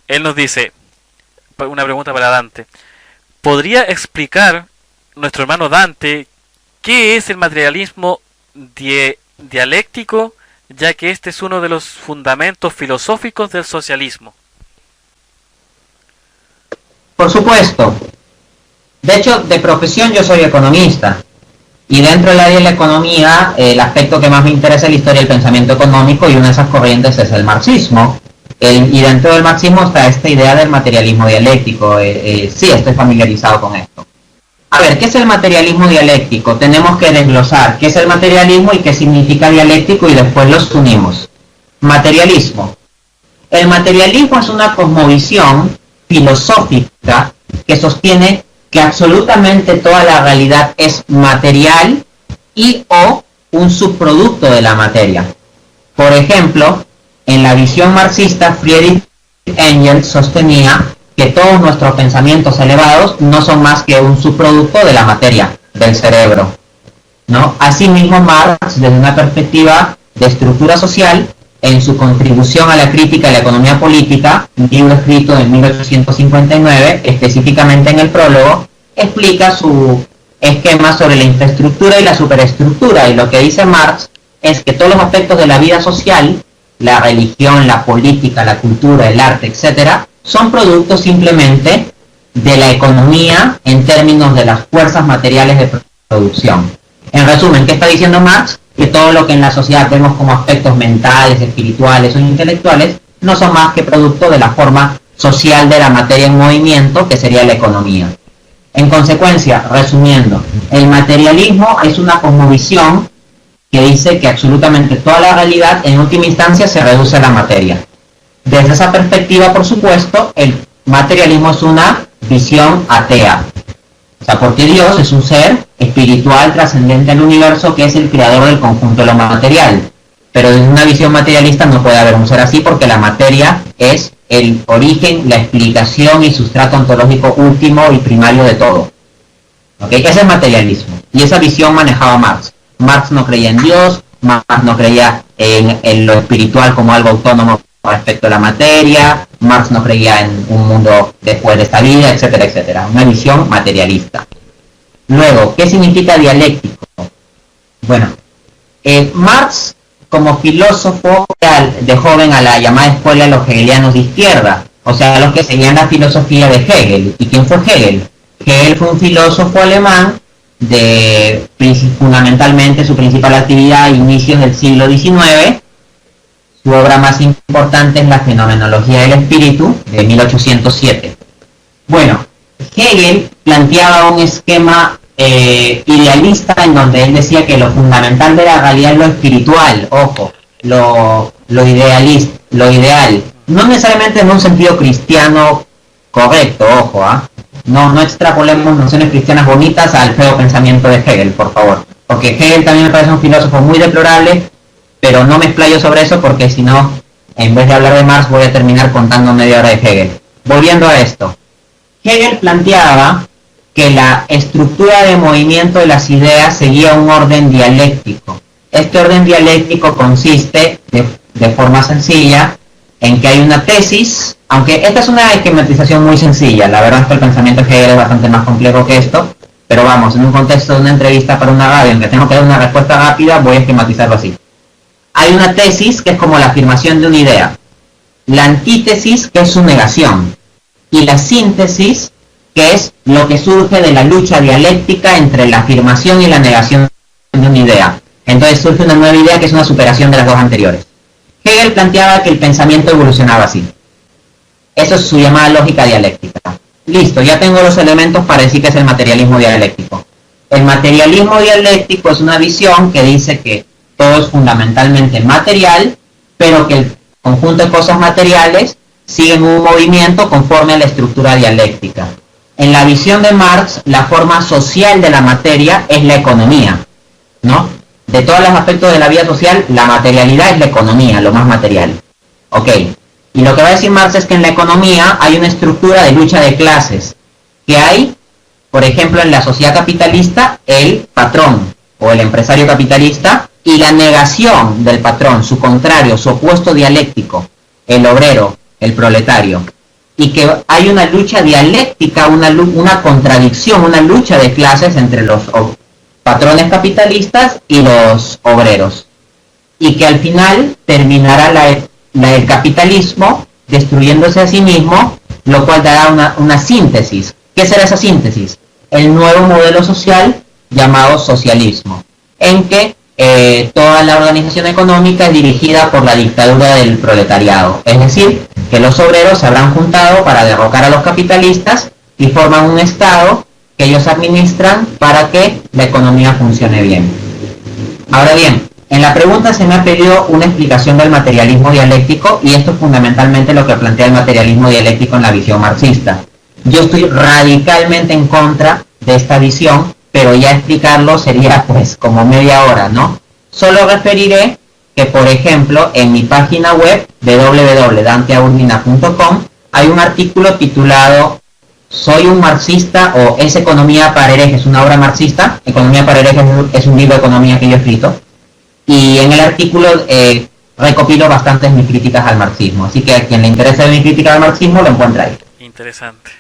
Él nos dice, una pregunta para Dante. ¿Podría explicar nuestro hermano Dante qué es el materialismo dialéctico, ya que este es uno de los fundamentos filosóficos del socialismo? Por supuesto. De hecho, de profesión yo soy economista. Y dentro del área de la economía, el aspecto que más me interesa es la historia del pensamiento económico, y una de esas corrientes es el marxismo. Y dentro del marxismo está esta idea del materialismo dialéctico. Sí, estoy familiarizado con esto. A ver, ¿qué es el materialismo dialéctico? Tenemos que desglosar qué es el materialismo y qué significa dialéctico, y después los unimos. Materialismo. El materialismo es una cosmovisión filosófica que sostiene que absolutamente toda la realidad es material y o un subproducto de la materia. Por ejemplo, en la visión marxista, Friedrich Engels sostenía que todos nuestros pensamientos elevados no son más que un subproducto de la materia, del cerebro, ¿no? Asimismo, Marx, desde una perspectiva de estructura social, en su contribución a la crítica de la economía política, un libro escrito en 1859, específicamente en el prólogo, explica su esquema sobre la infraestructura y la superestructura, y lo que dice Marx es que todos los aspectos de la vida social, la religión, la política, la cultura, el arte, etcétera, son productos simplemente de la economía en términos de las fuerzas materiales de producción. En resumen, ¿qué está diciendo Marx? Que todo lo que en la sociedad vemos como aspectos mentales, espirituales o intelectuales no son más que producto de la forma social de la materia en movimiento, que sería la economía. En consecuencia, resumiendo, el materialismo es una cosmovisión que dice que absolutamente toda la realidad en última instancia se reduce a la materia. Desde esa perspectiva, por supuesto, el materialismo es una visión atea. O sea, porque Dios es un ser espiritual trascendente al universo, que es el creador del conjunto de lo material. Pero desde una visión materialista no puede haber un ser así, porque la materia es el origen, la explicación y sustrato ontológico último y primario de todo. ¿Okay? Ese es materialismo. Y esa visión manejaba Marx. Marx no creía en Dios, Marx no creía en lo espiritual como algo autónomo respecto a la materia, Marx no creía en un mundo después de esta vida, etcétera, etcétera. Una visión materialista. Luego, ¿qué significa dialéctico? Bueno, Marx, como filósofo de joven a la llamada escuela de los hegelianos de izquierda, o sea, los que seguían la filosofía de Hegel. ¿Y quién fue Hegel? Hegel fue un filósofo alemán de fundamentalmente su principal actividad a inicios del siglo XIX. Su obra más importante es La fenomenología del espíritu, de 1807. Bueno, Hegel planteaba un esquema idealista, en donde él decía que lo fundamental de la realidad es lo espiritual, ojo, lo ideal, no necesariamente en un sentido cristiano correcto, ojo, no extrapolemos nociones cristianas bonitas al feo pensamiento de Hegel, por favor, porque Hegel también me parece un filósofo muy deplorable, pero no me explayo sobre eso, porque si no, en vez de hablar de Marx, voy a terminar contando media hora de Hegel. Volviendo a esto, Hegel planteaba que la estructura de movimiento de las ideas seguía un orden dialéctico. Este orden dialéctico consiste, de forma sencilla, en que hay una tesis, aunque esta es una esquematización muy sencilla, la verdad es que el pensamiento de Hegel es bastante más complejo que esto, pero vamos, en un contexto de una entrevista para una radio en que tengo que dar una respuesta rápida, voy a esquematizarlo así. Hay una tesis que es como la afirmación de una idea, la antítesis, que es su negación, y la síntesis, que es lo que surge de la lucha dialéctica entre la afirmación y la negación de una idea. Entonces surge una nueva idea que es una superación de las dos anteriores. Hegel planteaba que el pensamiento evolucionaba así. Eso es su llamada lógica dialéctica. Listo, ya tengo los elementos para decir que es el materialismo dialéctico. El materialismo dialéctico es una visión que dice que todo es fundamentalmente material, pero que el conjunto de cosas materiales siguen un movimiento conforme a la estructura dialéctica. En la visión de Marx, la forma social de la materia es la economía, ¿no? De todos los aspectos de la vida social, la materialidad es la economía, lo más material. Ok. Y lo que va a decir Marx es que en la economía hay una estructura de lucha de clases, que hay, por ejemplo, en la sociedad capitalista, el patrón o el empresario capitalista, y la negación del patrón, su contrario, su opuesto dialéctico, el obrero, el proletario. y que hay una lucha dialéctica, una contradicción, una lucha de clases entre los patrones capitalistas y los obreros, y que al final terminará el capitalismo destruyéndose a sí mismo, lo cual dará una síntesis. ¿Qué será esa síntesis? El nuevo modelo social llamado socialismo, en que toda la organización económica es dirigida por la dictadura del proletariado, es decir, que los obreros se habrán juntado para derrocar a los capitalistas y forman un estado que ellos administran para que la economía funcione bien. Ahora bien, en la pregunta se me ha pedido una explicación del materialismo dialéctico, y esto es fundamentalmente lo que plantea el materialismo dialéctico en la visión marxista. Yo estoy radicalmente en contra de esta visión, pero ya explicarlo sería pues como media hora, ¿no? Solo referiré que, por ejemplo, en mi página web www.danteaurbina.com hay un artículo titulado ¿Soy un marxista o es Economía para herejes una obra marxista? Economía para herejes es un libro de economía que yo he escrito, y en el artículo recopilo bastantes mis críticas al marxismo, así que a quien le interese mi crítica al marxismo lo encuentra ahí. Interesante.